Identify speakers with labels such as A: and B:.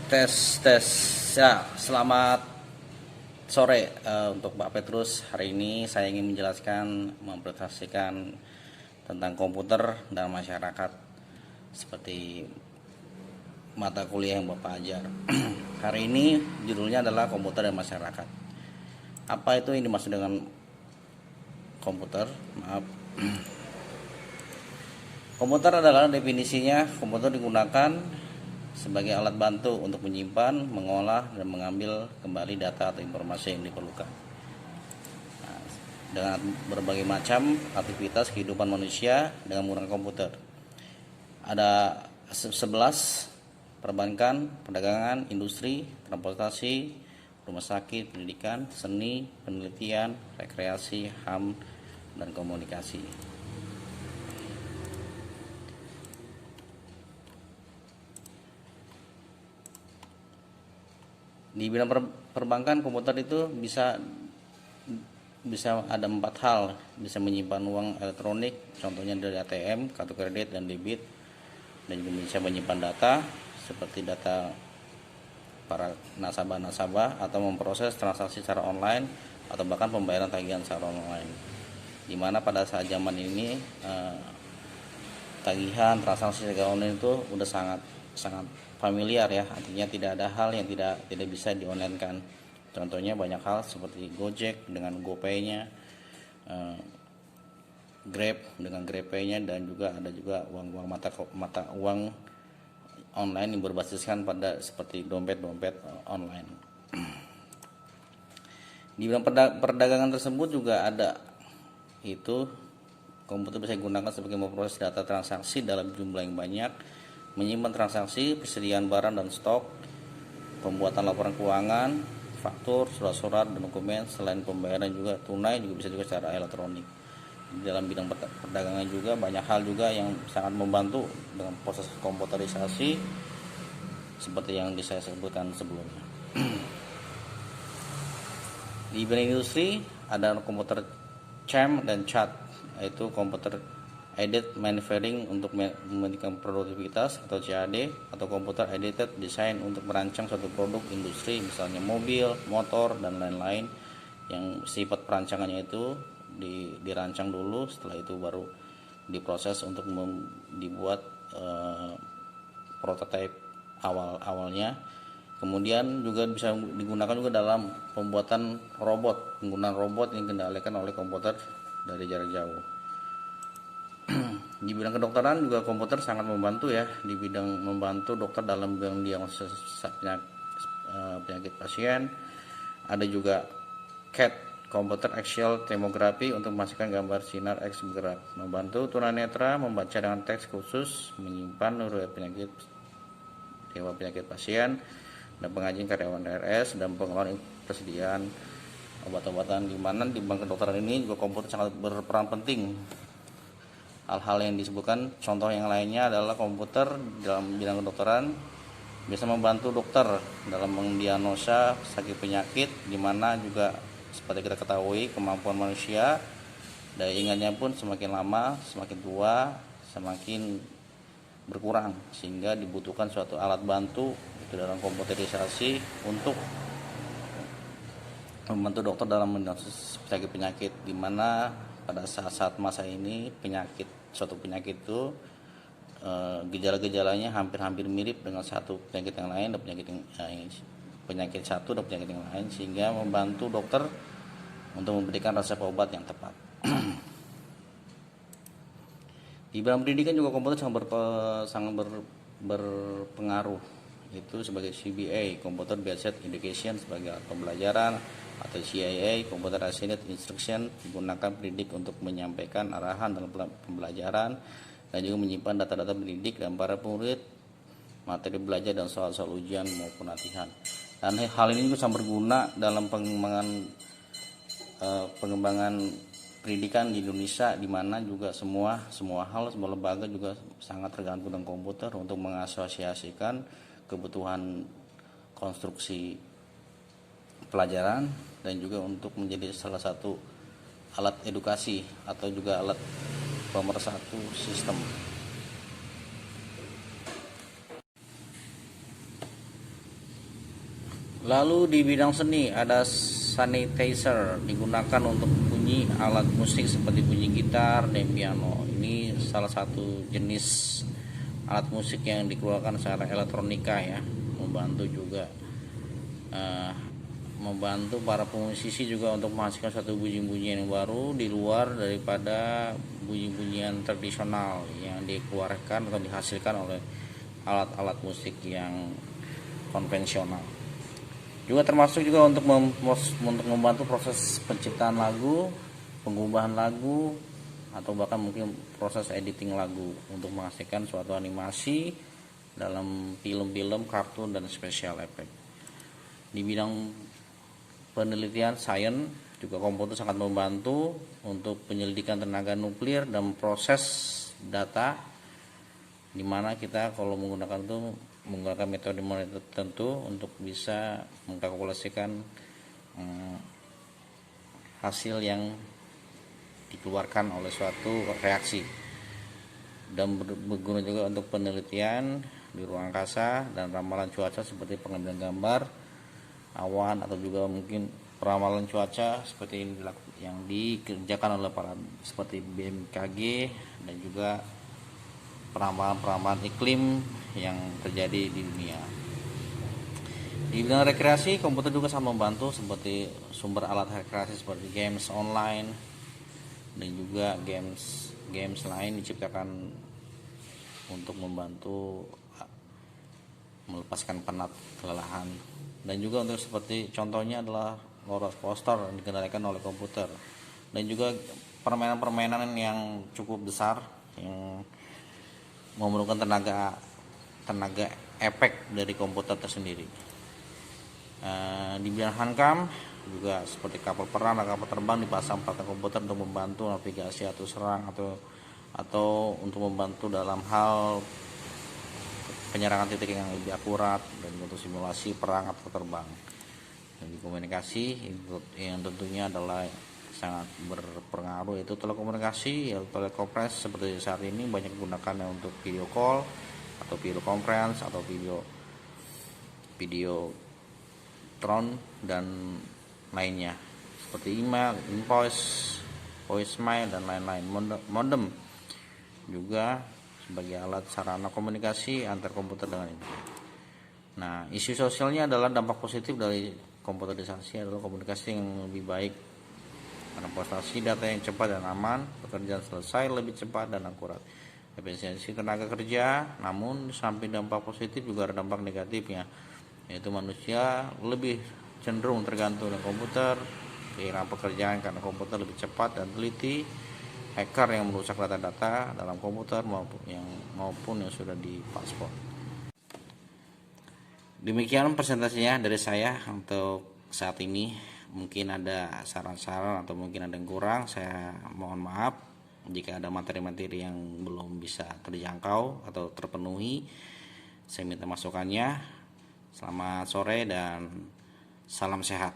A: Tes tes ya, selamat sore untuk Pak Petrus. Hari ini saya ingin menjelaskan, mempresentasikan tentang komputer dan masyarakat seperti mata kuliah yang Bapak ajar. Hari ini judulnya adalah komputer dan masyarakat. Apa itu yang dimaksud dengan komputer? Maaf. Komputer adalah definisinya, komputer digunakan sebagai alat bantu untuk menyimpan, mengolah, dan mengambil kembali data atau informasi yang diperlukan. Nah, dengan berbagai macam aktivitas kehidupan manusia dengan menggunakan komputer. Ada 11: perbankan, perdagangan, industri, transportasi, rumah sakit, pendidikan, seni, penelitian, rekreasi, HAM, dan komunikasi. Di bidang perbankan, komputer itu bisa ada 4 hal. Bisa menyimpan uang elektronik, contohnya dari ATM, kartu kredit dan debit, dan juga bisa menyimpan data seperti data para nasabah atau memproses transaksi secara online atau bahkan pembayaran tagihan secara online. Dimana pada saat zaman ini tagihan transaksi secara online itu udah sangat familiar ya, artinya tidak ada hal yang tidak bisa di-online-kan. Contohnya banyak hal seperti Gojek dengan GoPay-nya, Grab dengan GrabPay-nya, dan juga ada juga uang mata uang online yang berbasiskan pada seperti dompet online. Di bidang perdagangan tersebut juga ada itu komputer bisa digunakan sebagai memproses data transaksi dalam jumlah yang banyak, menyimpan transaksi, persediaan barang dan stok, pembuatan laporan keuangan, faktur, surat-surat, dan dokumen. Selain pembayaran juga tunai, juga bisa juga secara elektronik. Di dalam bidang perdagangan juga banyak hal juga yang sangat membantu dengan proses komputerisasi seperti yang saya sebutkan sebelumnya. Di bidang industri ada komputer CAM dan CAD, yaitu komputer aided manufacturing untuk meningkatkan produktivitas atau CAD, atau komputer aided design untuk merancang suatu produk industri, misalnya mobil, motor, dan lain-lain, yang sifat perancangannya itu dirancang dulu, setelah itu baru diproses untuk dibuat prototipe awalnya. Kemudian juga bisa digunakan juga dalam pembuatan penggunaan robot yang dikendalikan oleh komputer dari jarak jauh. Di bidang kedokteran juga komputer sangat membantu ya, di bidang membantu dokter dalam bidang diagnosis penyakit pasien. Ada juga CAT, komputer axial tomography, untuk memastikan gambar sinar X bergerak, membantu tunanetra membaca dengan teks khusus, menyimpan riwayat penyakit pasien, dan pengajian karyawan RS, dan pengelolaan persediaan obat-obatan. Di mana di bidang kedokteran ini juga komputer sangat berperan penting. Hal-hal yang disebutkan contoh yang lainnya adalah komputer dalam bidang kedokteran bisa membantu dokter dalam mendiagnosa sakit penyakit, di mana juga seperti kita ketahui kemampuan manusia daya ingatnya pun semakin lama, semakin tua, semakin berkurang, sehingga dibutuhkan suatu alat bantu itu dalam komputerisasi untuk membantu dokter dalam mendiagnosis penyakit, di mana pada saat masa ini suatu penyakit itu gejala-gejalanya hampir mirip dengan satu penyakit yang lain, dan penyakit satu dan penyakit yang lain, sehingga membantu dokter untuk memberikan resep obat yang tepat. Di bidang pendidikan juga komputer sangat berpengaruh, itu sebagai CBA, Computer Based Education, sebagai alat pembelajaran, atau CIA, Computer Assisted Instruction, digunakan pendidik untuk menyampaikan arahan dalam pembelajaran, dan juga menyimpan data-data pendidik dan para murid, materi belajar, dan soal-soal ujian maupun latihan. Dan hal ini juga sangat berguna dalam pengembangan pendidikan di Indonesia, di mana juga semua lembaga juga sangat tergantung dengan komputer untuk mengasosiasikan kebutuhan konstruksi pelajaran, dan juga untuk menjadi salah satu alat edukasi atau juga alat pemersatu sistem. Lalu di bidang seni ada sanitizer, digunakan untuk bunyi alat musik seperti bunyi gitar dan piano. Ini salah satu jenis alat musik yang dikeluarkan secara elektronika ya, membantu juga membantu para pemusisi juga untuk menghasilkan satu bunyi-bunyian yang baru di luar daripada bunyi-bunyian tradisional yang dikeluarkan atau dihasilkan oleh alat-alat musik yang konvensional. Juga termasuk juga untuk membantu proses penciptaan lagu, pengubahan lagu, atau bahkan mungkin proses editing lagu untuk menghasilkan suatu animasi dalam film-film, kartun, dan special effect. Di bidang penelitian sains juga komputer sangat membantu untuk penyelidikan tenaga nuklir dan proses data, di mana kita kalau menggunakan metode tertentu untuk bisa mengkalkulasikan hasil yang dikeluarkan oleh suatu reaksi, dan berguna juga untuk penelitian di ruang angkasa dan ramalan cuaca seperti pengambilan gambar awan atau juga mungkin peramalan cuaca seperti yang dikerjakan oleh para seperti BMKG dan juga peramalan iklim yang terjadi di dunia. Di bidang rekreasi, komputer juga sangat membantu seperti sumber alat rekreasi seperti games online dan juga games lain diciptakan untuk membantu melepaskan penat, kelelahan. Dan juga untuk seperti contohnya adalah roller coaster yang dikendalikan oleh komputer, dan juga permainan-permainan yang cukup besar yang memerlukan tenaga efek dari komputer tersendiri. Di bidang hankam juga seperti kapal perang dan kapal terbang dipasang perangkat komputer untuk membantu navigasi atau serang atau untuk membantu dalam hal penyerangan titik yang lebih akurat dan untuk simulasi perang atau terbang. Dan di komunikasi yang tentunya adalah sangat berpengaruh, yaitu telekomunikasi, yaitu telekonferensi seperti saat ini banyak digunakan untuk video call atau video conference atau video tron dan lainnya seperti email, invoice, voicemail dan lain-lain. Modem juga sebagai alat sarana komunikasi antar komputer dengan itu. Nah, isu sosialnya adalah dampak positif dari komputerisasi adalah komunikasi yang lebih baik karena prestasi data yang cepat dan aman, pekerjaan selesai lebih cepat dan akurat, efisiensi tenaga kerja. Namun samping dampak positif juga ada dampak negatifnya, yaitu manusia lebih cenderung tergantung dengan komputer, kehilangan pekerjaan karena komputer lebih cepat dan teliti, hacker yang merusak data-data dalam komputer maupun yang sudah dipaspor. Demikian presentasinya dari saya untuk saat ini. Mungkin ada saran-saran atau mungkin ada yang kurang, saya mohon maaf jika ada materi-materi yang belum bisa terjangkau atau terpenuhi. Saya minta masukannya. Selamat sore dan salam sehat.